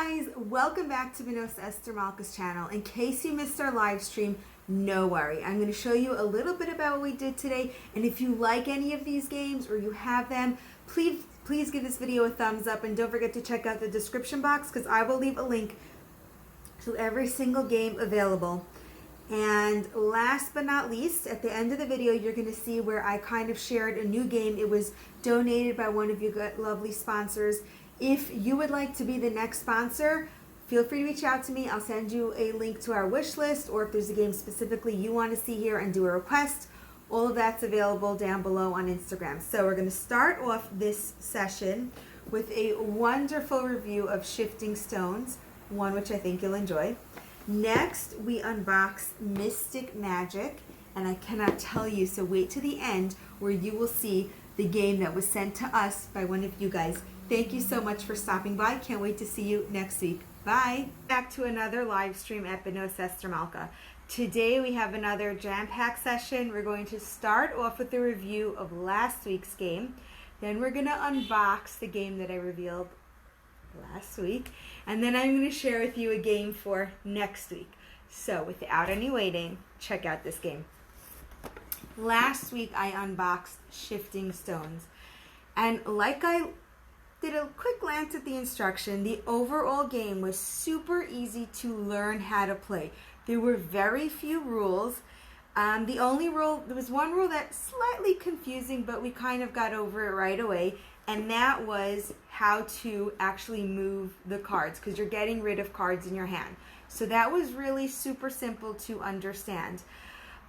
guys, welcome back to Minos Esther Malka's channel. In case you missed our live stream, no worry. I'm going to show you a little bit about what we did today, and if you like any of these games or you have them, please give this video a thumbs up, and don't forget to check out the description box because I will leave a link to every single game available. And last but not least, at the end of the video, you're going to see where I kind of shared a new game. It was donated by one of you lovely sponsors. If you would like to be the next sponsor, feel free to reach out to me. I'll send you a link to our wish list, or if there's a game specifically you want to see here and do a request, all of that's available down below on Instagram. So we're going to start off this session with a wonderful review of Shifting Stones, one which I think you'll enjoy. Next, we unbox Mystic Magic, and I cannot tell you, so wait to the end where you will see the game that was sent to us by one of you guys. Thank you so much for stopping by. Can't wait to see you next week. Bye. Back to another live stream at Minos Esther Malka. Today we have another jam-packed session. We're going to start off with a review of last week's game. Then we're going to unbox the game that I revealed last week. And then I'm going to share with you a game for next week. So without any waiting, check out this game. Last week I unboxed Shifting Stones. And like I did a quick glance at the instruction, the overall game was super easy to learn how to play. There were very few rules. There was one rule that's slightly confusing, but we kind of got over it right away, and that was how to actually move the cards, because you're getting rid of cards in your hand. So that was really super simple to understand.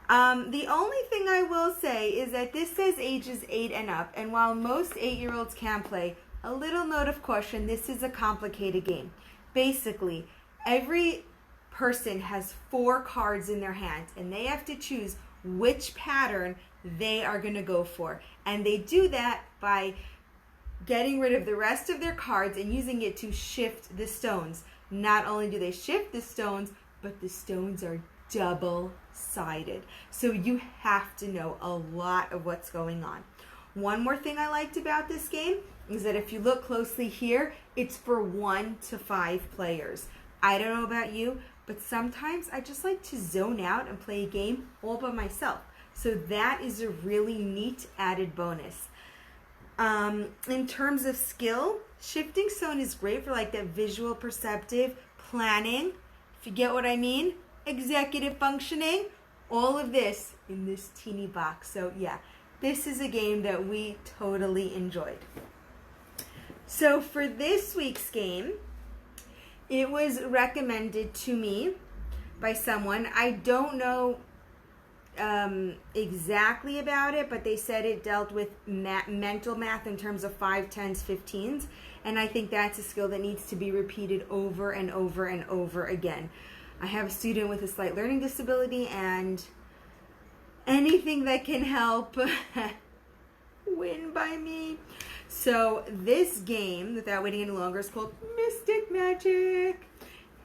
The only thing I will say is that this says ages 8 and up, and while most 8-year-olds can play, a little note of caution, this is a complicated game. Basically, every person has 4 cards in their hand, and they have to choose which pattern they are going to go for. And they do that by getting rid of the rest of their cards and using it to shift the stones. Not only do they shift the stones, but the stones are double-sided. So you have to know a lot of what's going on. One more thing I liked about this game is that if you look closely here, it's for 1 to 5 players. I don't know about you, but sometimes I just like to zone out and play a game all by myself. So that is a really neat added bonus. In terms of skill, Shifting Stone is great for like that visual perceptive planning, if you get what I mean, executive functioning, all of this in this teeny box. So yeah, this is a game that we totally enjoyed. So for this week's game, it was recommended to me by someone. I don't know exactly about it, but they said it dealt with mental math in terms of 5, 10s, 15s, and I think that's a skill that needs to be repeated over and over and over again. I have a student with a slight learning disability, and anything that can help win by me. So this game, without waiting any longer, is called Mystic Magic.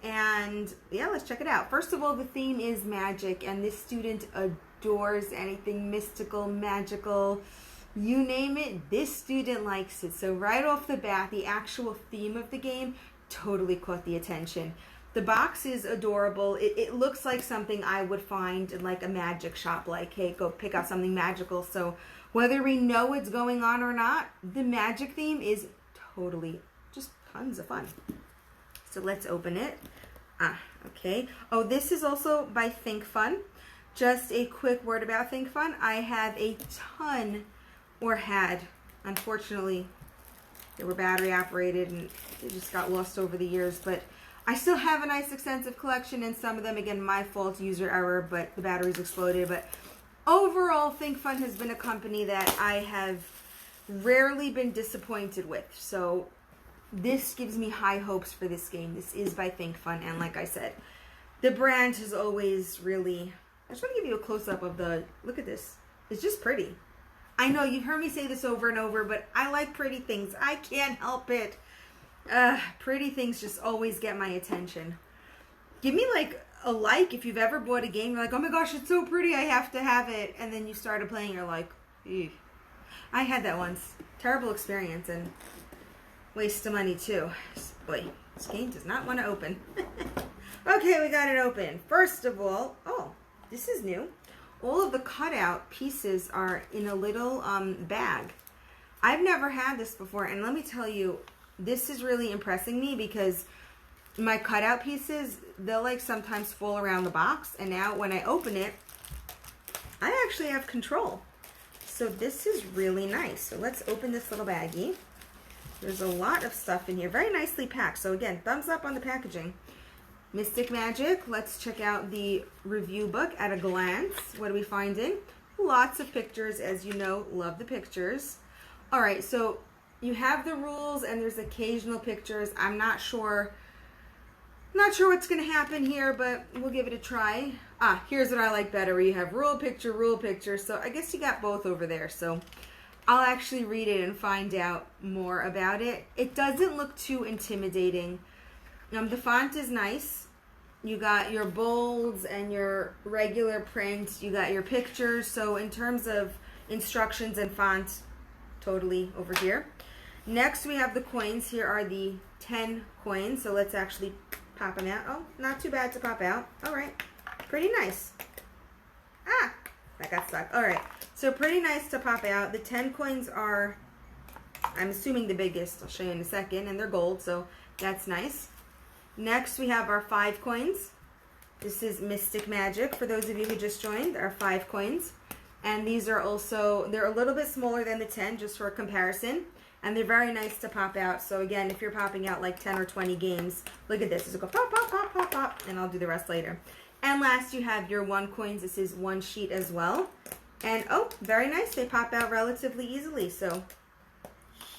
And yeah, let's check it out. First of all, the theme is magic, and this student adores anything mystical, magical, you name it, this student likes it. So right off the bat, the actual theme of the game totally caught the attention. The box is adorable. It looks like something I would find in like a magic shop, like, hey, go pick out something magical. So whether we know what's going on or not, the magic theme is totally just tons of fun. So let's open it. Okay. Oh, this is also by ThinkFun. Just a quick word about ThinkFun. I have a ton, or had, unfortunately, they were battery operated and they just got lost over the years, but I still have a nice extensive collection, and some of them, again, my fault, user error, but the batteries exploded. But overall, ThinkFun has been a company that I have rarely been disappointed with. So this gives me high hopes for this game. This is by ThinkFun, and like I said, the brand has always really... I just want to give you a close-up of the... Look at this. It's just pretty. I know you've heard me say this over and over, but I like pretty things. I can't help it. Pretty things just always get my attention. Give me a like if you've ever bought a game. You're like, oh my gosh, it's so pretty, I have to have it. And then you started playing, you're like, ew. I had that once. Terrible experience and waste of money too. Boy, this game does not want to open. Okay, we got it open. First of all, oh, this is new. All of the cutout pieces are in a little bag. I've never had this before, and let me tell you, this is really impressing me because my cutout pieces, they'll like sometimes fall around the box, and now when I open it, I actually have control. So this is really nice. So let's open this little baggie. There's a lot of stuff in here, very nicely packed. So again, thumbs up on the packaging. Mystic Magic, let's check out the review book at a glance. What are we finding? Lots of pictures, as you know, love the pictures. All right, so you have the rules and there's occasional pictures. I'm not sure what's gonna happen here, but we'll give it a try. Here's what I like better, where you have rule picture. So I guess you got both over there. So I'll actually read it and find out more about it. It doesn't look too intimidating. The font is nice. You got your bolds and your regular print. You got your pictures. So in terms of instructions and font, totally over here. Next we have the coins. Here are the 10 coins. So let's actually pop them out. Oh, not too bad to pop out. All right, pretty nice. That got stuck. All right, so pretty nice to pop out. The 10 coins are, I'm assuming, the biggest. I'll show you in a second, and they're gold, so that's nice. Next, we have our 5 coins. This is Mystic Magic. For those of you who just joined, there are 5 coins. And these are also, they're a little bit smaller than the 10, just for comparison. And they're very nice to pop out. So again, if you're popping out like 10 or 20 games, look at this. Just go pop, pop, pop, pop, pop, and I'll do the rest later. And last, you have your 1 coins. This is 1 sheet as well. And oh, very nice. They pop out relatively easily. So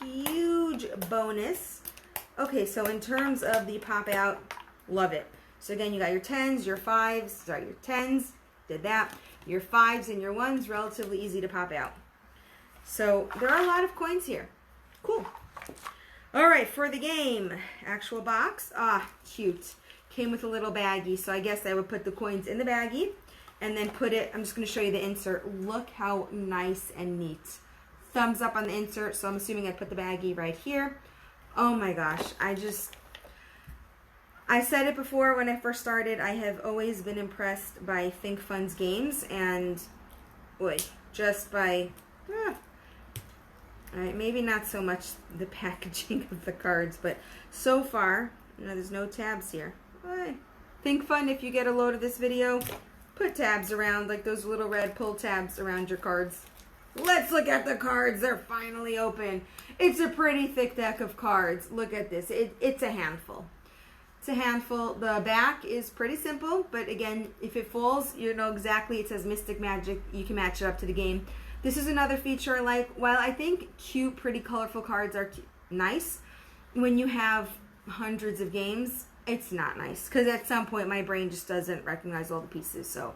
huge bonus. Okay, so in terms of the pop out, love it. So again, you got your 10s, your 5s, sorry, your 10s, did that. Your 5s and your 1s, relatively easy to pop out. So there are a lot of coins here. Cool. All right, for the game, actual box, cute. Came with a little baggie, so I guess I would put the coins in the baggie and then put it, I'm just gonna show you the insert. Look how nice and neat. Thumbs up on the insert, so I'm assuming I put the baggie right here. Oh my gosh, I said it before when I first started, I have always been impressed by ThinkFun's games, and boy, just by, all right, maybe not so much the packaging of the cards, but so far, you know, there's no tabs here. ThinkFun, if you get a load of this video, put tabs around, like those little red pull tabs around your cards. Let's look at the cards. They're finally open. It's a pretty thick deck of cards. Look at this. It's a handful. It's a handful. The back is pretty simple, but again, if it falls, you know exactly. It says Mystic Magic. You can match it up to the game. This is another feature I like. While I think cute, pretty, colorful cards are nice, when you have hundreds of games, it's not nice. Because at some point, my brain just doesn't recognize all the pieces. So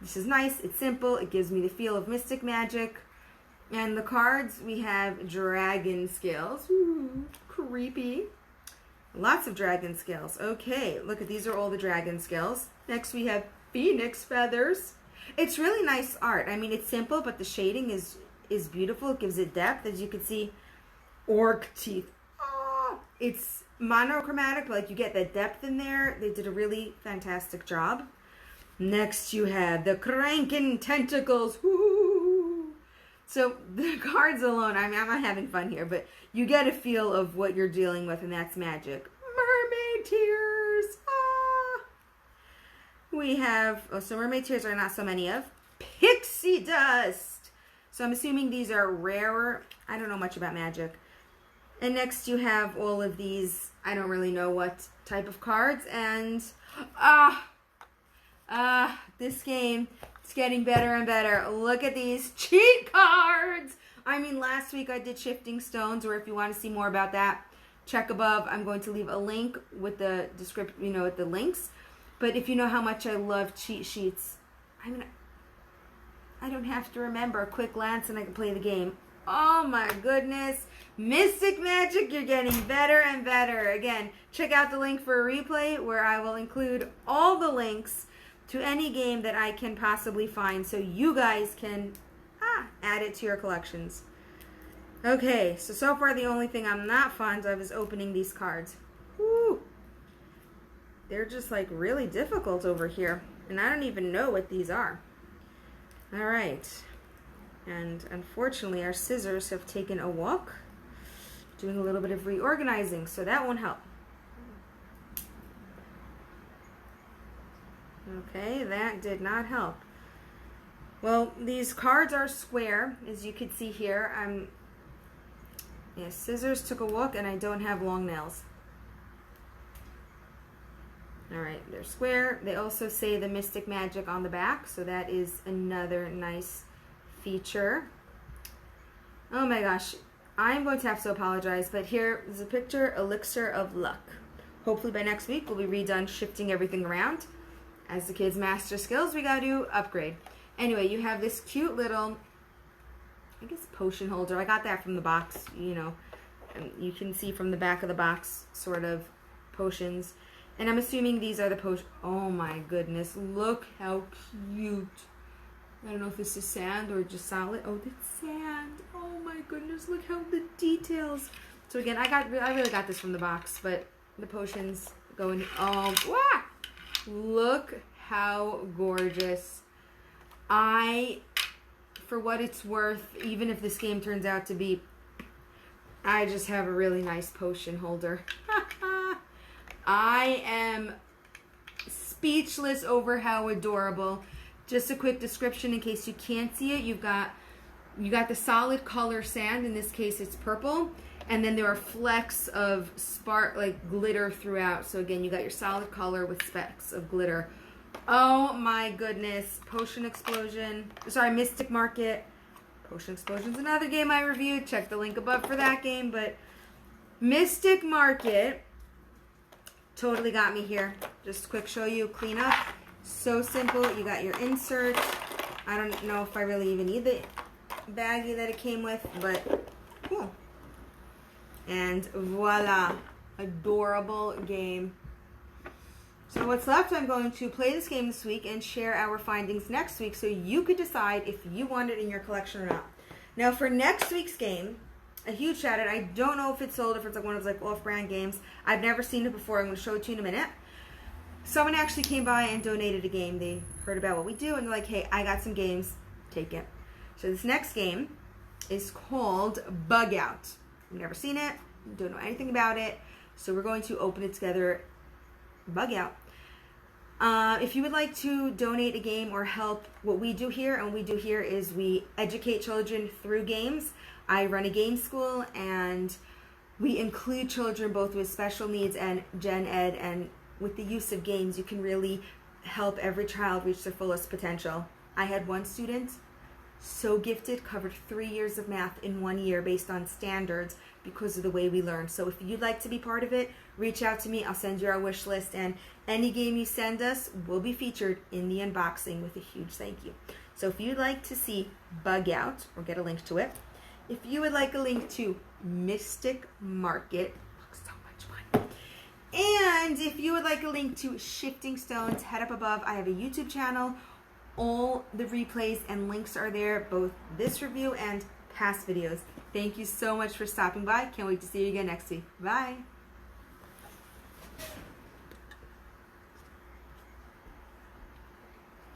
this is nice. It's simple. It gives me the feel of Mystic Magic. And the cards, we have dragon scales. Ooh, creepy. Lots of dragon scales. Okay, look at these are all the dragon scales. Next we have phoenix feathers. It's really nice art. I mean, it's simple, but the shading is beautiful. It gives it depth. As you can see, orc teeth. Oh, it's monochromatic, but like you get that depth in there. They did a really fantastic job. Next you have the cranking tentacles. Woo! So the cards alone, I mean, I'm not having fun here, but you get a feel of what you're dealing with, and that's magic. Mermaid tears. We have, so mermaid tears are not so many of. Pixie dust. So I'm assuming these are rarer. I don't know much about magic. And next you have all of these, I don't really know what type of cards. And, this game, it's getting better and better. Look at these cheat cards. I mean, last week I did Shifting Stones, or if you want to see more about that, check above. I'm going to leave a link with the description, you know, with the links. But if you know how much I love cheat sheets, I mean, I don't have to remember. A quick glance and I can play the game. Oh my goodness. Mystic Magic, you're getting better and better. Again, check out the link for a replay where I will include all the links to any game that I can possibly find so you guys can add it to your collections. Okay, so far the only thing I'm not fond of is opening these cards. Whew. They're just like really difficult over here. And I don't even know what these are. All right. And unfortunately, our scissors have taken a walk. Doing a little bit of reorganizing, so that won't help. Okay, that did not help. Well, these cards are square, as you can see here. Scissors took a walk, and I don't have long nails. All right, they're square. They also say the Mystic Magic on the back, so that is another nice feature. Oh my gosh, I'm going to have to apologize, but here is a picture, Elixir of Luck. Hopefully by next week we'll be redone shifting everything around. As the kids master skills, we got to upgrade. Anyway, you have this cute little, I guess, potion holder. I got that from the box, you know. And you can see from the back of the box, sort of, potions. And I'm assuming these are the potions. Oh my goodness, look how cute. I don't know if this is sand or just solid. Oh, it's sand. Oh my goodness, look how the details. So again, I really got this from the box, but the potions go in. Oh, wow. Look how gorgeous. For what it's worth, even if this game turns out to be, I just have a really nice potion holder. I am speechless over how adorable. Just a quick description in case you can't see it. You got the solid color sand. In this case, it's purple. And then there are flecks of glitter throughout. So again, you got your solid color with specks of glitter. Oh my goodness. Potion Explosion. Sorry, Mystic Market. Potion Explosion's another game I reviewed. Check the link above for that game. But Mystic Market totally got me here. Just a quick show you, clean up. So simple. You got your insert. I don't know if I really even need the baggie that it came with, but cool. And voila, adorable game. So what's left, I'm going to play this game this week and share our findings next week so you could decide if you want it in your collection or not. Now for next week's game, a huge shout out. I don't know if it's sold, if it's like one of those off-brand games. I've never seen it before. I'm going to show it to you in a minute. Someone actually came by and donated a game. They heard about what we do and they're like, hey, I got some games. Take it. So this next game is called Bug Out. I've never seen it. Don't know anything about it. So we're going to open it together. Bug Out. If you would like to donate a game or help what we do here, and what we do here is we educate children through games. I run a game school and we include children both with special needs and gen ed, and with the use of games you can really help every child reach their fullest potential. I had one student so gifted, covered 3 years of math in 1 year based on standards because of the way we learn. So if you'd like to be part of it, reach out to me. I'll send you our wish list, and any game you send us will be featured in the unboxing with a huge thank you. So if you'd like to see Bug Out or get a link to it, if you would like a link to Mystic Market, looks so much fun, and if you would like a link to Shifting Stones, head up above. I have a YouTube channel. All the replays and links are there, both this review and past videos. Thank you so much for stopping by. Can't wait to see you again next week. Bye.